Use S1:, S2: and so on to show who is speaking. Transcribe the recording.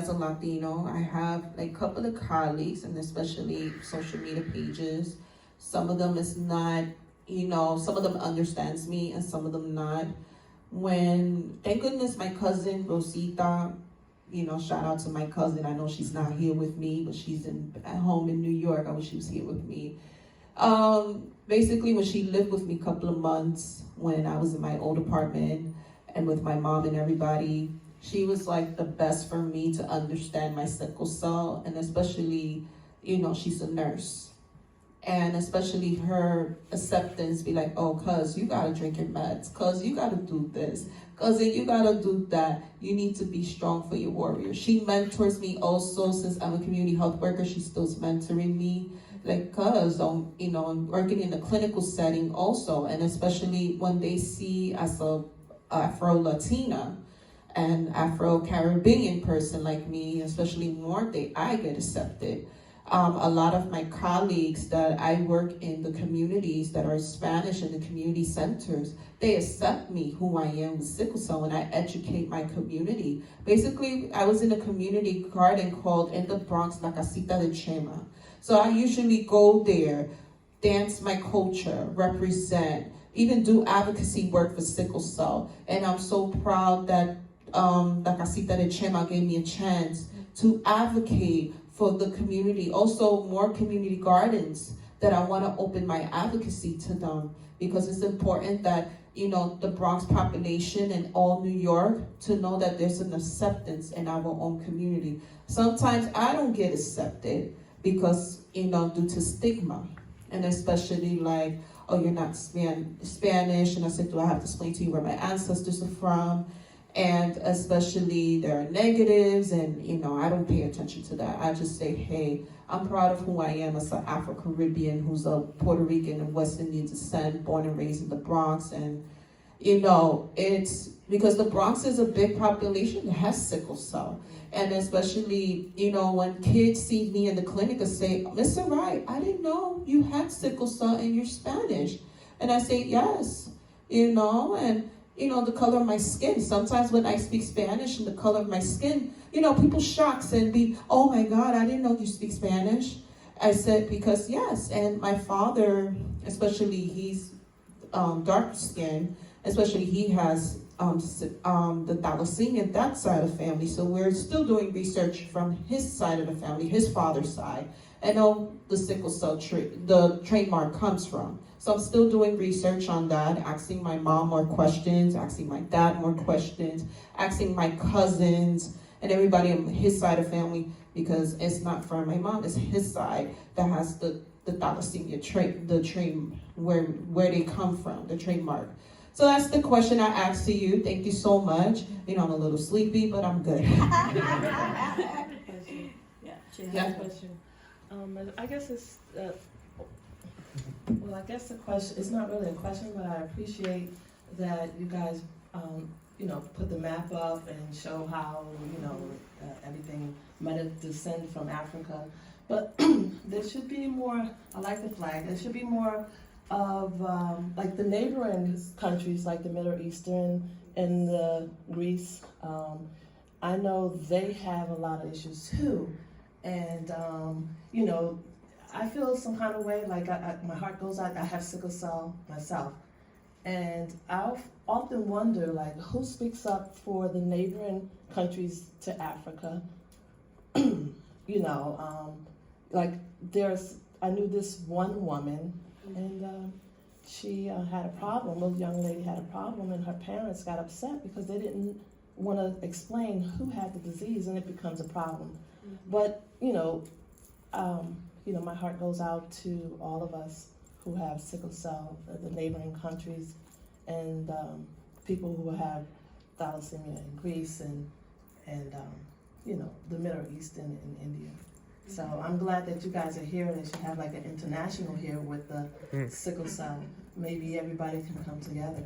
S1: as a Latino, I have like a couple of colleagues, and especially social media pages. Some of them is not, some of them understands me and some of them not. Thank goodness my cousin Rosita, shout out to my cousin. I know she's not here with me, but she's at home in New York. I wish she was here with me. Basically, when she lived with me a couple of months when I was in my old apartment and with my mom and everybody, she was like the best for me to understand my sickle cell, and especially, she's a nurse. And especially her acceptance, be like, oh, cuz you gotta drink your meds, cuz you gotta do this, cuz you gotta do that. You need to be strong for your warrior. She mentors me also, since I'm a community health worker, she's still mentoring me. Like, cuz, I'm working in the clinical setting also, and especially when they see as a Afro-Latina and Afro-Caribbean person like me, especially Norte, I get accepted. A lot of my colleagues that I work in the communities that are Spanish in the community centers, they accept me who I am with sickle cell, and I educate my community. Basically, I was in a community garden called in the Bronx, La Casita de Chema. So I usually go there, dance my culture, represent, even do advocacy work for sickle cell. And I'm so proud that La Casita de Chema gave me a chance to advocate for the community. Also, more community gardens that I want to open my advocacy to them, because it's important that, the Bronx population and all New York to know that there's an acceptance in our own community. Sometimes I don't get accepted because, due to stigma, and especially like, oh, you're not Spanish, and I said, do I have to explain to you where my ancestors are from? And especially there are negatives, and I don't pay attention to that. I just say, hey, I'm proud of who I am as an Afro-Caribbean who's a Puerto Rican and West Indian descent, born and raised in the Bronx. And it's because the Bronx is a big population that has sickle cell. And especially, when kids see me in the clinic and say, Miss Sarai, I didn't know you had sickle cell and you're Spanish. And I say, yes, and the color of my skin. Sometimes when I speak Spanish and the color of my skin, people shocked and be, oh my God, I didn't know you speak Spanish. I said, because yes, and my father, especially he's dark skinned, especially he has the thalassemia, that side of the family. So we're still doing research from his side of the family, his father's side. I know the sickle cell the trademark comes from. So I'm still doing research on that, asking my mom more questions, asking my dad more questions, asking my cousins and everybody on his side of family, because it's not from my mom, it's his side that has the thalassemia where they come from, the trademark. So that's the question I asked to you. Thank you so much. I'm a little sleepy, but I'm good.
S2: Yeah, question. I guess it's, I guess the question, it's not really a question, but I appreciate that you guys, put the map up and show how, everything might have descended from Africa. But there should be more, I like the flag, there should be more of, like the neighboring countries, like the Middle Eastern and the Greece. I know they have a lot of issues too. And, I feel some kind of way, like my heart goes out. I have sickle cell myself. And I often wonder, like, who speaks up for the neighboring countries to Africa? Like I knew this one woman, and she had a problem, a young lady had a problem, and her parents got upset because they didn't want to explain who had the disease, and it becomes a problem. But, my heart goes out to all of us who have sickle cell, the neighboring countries, and people who have thalassemia in Greece and the Middle East and India. So I'm glad that you guys are here, that you have like an international here with the sickle cell. Maybe everybody can come together.